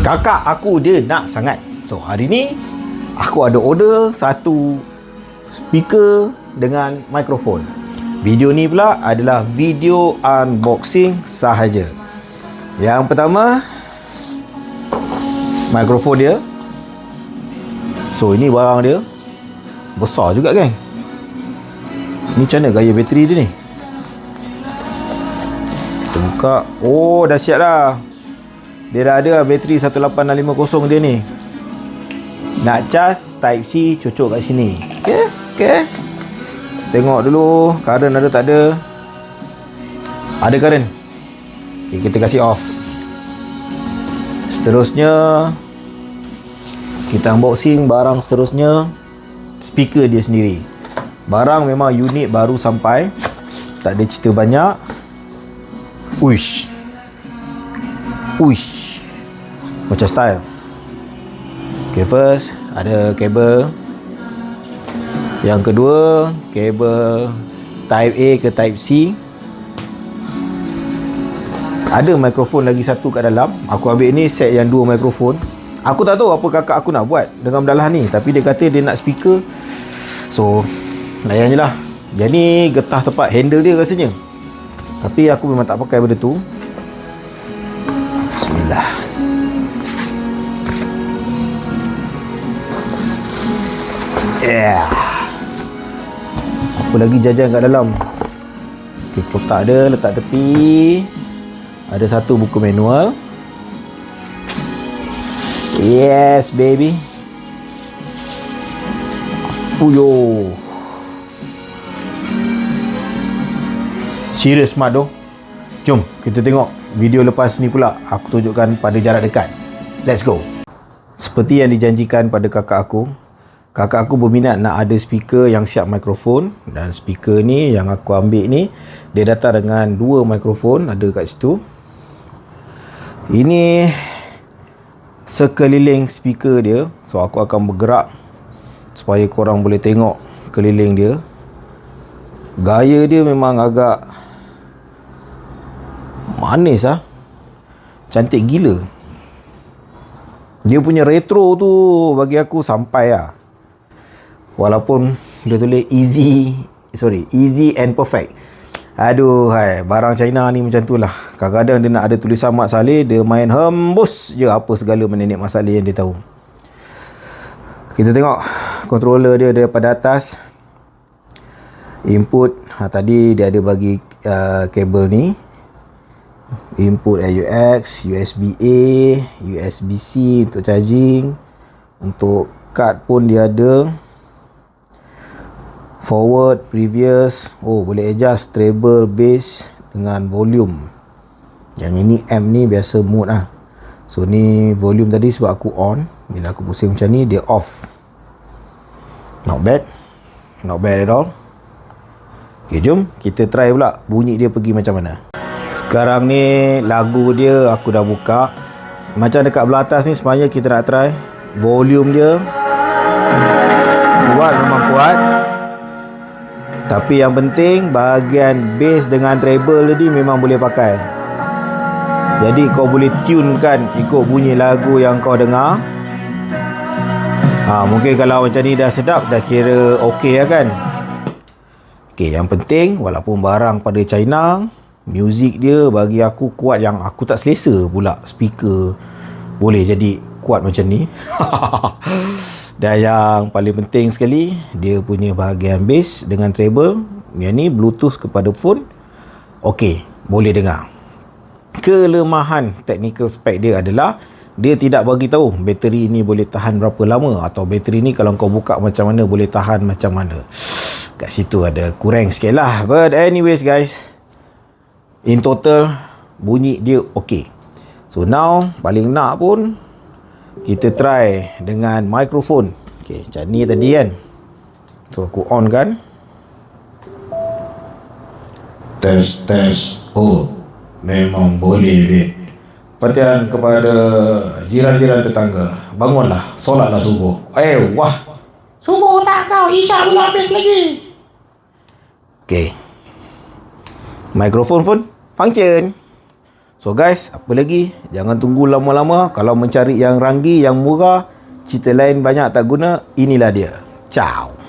Kakak aku dia nak sangat. So hari ni aku ada order satu speaker dengan mikrofon. Video ni pula adalah video unboxing sahaja. Yang pertama, mikrofon dia. So ini barang dia. Besar juga kan. Ni macam mana gaya bateri dia ni? Kita buka. Oh, dah siap dah. Dia dah ada bateri 18650 dia ni. Nak cas Type C cocok kat sini. Okay. Tengok dulu current ada tak ada. Ada current. Okay, kita kasih off. Seterusnya kita unboxing barang seterusnya. Speaker dia sendiri. Barang memang unik, baru sampai. Tak ada cerita banyak. Uish, macam style. Okay, first ada kabel. Yang kedua, kabel Type A ke Type C. Ada mikrofon lagi satu kat dalam. Aku ambil ni set yang dua mikrofon. Aku tak tahu apa kakak aku nak buat dengan benda ni, tapi dia kata dia nak speaker. So layan je lah. Yang ni getah tepat handle dia rasanya. Tapi aku memang tak pakai benda tu. Bismillah. Apa lagi jajan kat dalam? Okay, kotak dia letak tepi. Ada satu buku manual. Yes baby. Puyo. Serius smart doh. Jom kita tengok video lepas ni pula. Aku tunjukkan pada jarak dekat. Let's go. Seperti yang dijanjikan pada kakak aku, kakak aku berminat nak ada speaker yang siap mikrofon. Dan speaker ni yang aku ambil ni, dia datang dengan dua mikrofon ada kat situ. Ini sekeliling speaker dia. So aku akan bergerak supaya korang boleh tengok keliling dia. Gaya dia memang agak manis lah. Cantik gila. Dia punya retro tu bagi aku sampai lah. Walaupun dia tulis easy and perfect. Aduh, barang China ni macam tu lah. Kadang-kadang dia nak ada tulisan Mat Salleh, dia main hembus je apa segala menenek Mat Salleh yang dia tahu. Kita tengok controller dia daripada atas. Input, tadi dia ada bagi kabel ni. Input AUX, USB-A, USB-C untuk charging. Untuk card pun dia ada. Forward, previous. Oh, boleh adjust treble, bass dengan volume. Yang ini amp ni biasa mode lah. So ni volume tadi sebab aku on. Bila aku pusing macam ni, dia off. Not bad at all. Okay, jom kita try pula bunyi dia pergi macam mana. Sekarang ni lagu dia aku dah buka. Macam dekat belah atas ni sebenarnya kita nak try volume dia. Kuat, memang kuat. Tapi yang penting bahagian bass dengan treble tadi memang boleh pakai. Jadi kau boleh tune kan ikut bunyi lagu yang kau dengar. Mungkin kalau macam ni dah sedap, dah kira okey lah kan. Okay, yang penting walaupun barang pada China, muzik dia bagi aku kuat yang aku tak selesa pula speaker boleh jadi kuat macam ni. Dan yang paling penting sekali, dia punya bahagian bass dengan treble. Yang ni Bluetooth kepada phone. Okey, boleh dengar. Kelemahan technical spec dia adalah dia tidak bagi tahu bateri ni boleh tahan berapa lama, atau bateri ni kalau kau buka macam mana boleh tahan macam mana. Kat situ ada kurang sikit lah. But anyways guys, in total bunyi dia okey. So now paling nak pun kita try dengan mikrofon. Okay, macam ni tadi kan. So aku on kan. Test. Oh, memang boleh weh. Perhatian kepada jiran-jiran tetangga. Bangunlah, solatlah subuh. Wah. Subuh tak kau, Isyak belum habis lagi. Okay. Mikrofon pun function. So guys, apa lagi? Jangan tunggu lama-lama. Kalau mencari yang ranggi, yang murah, cerita lain banyak tak guna, inilah dia. Ciao.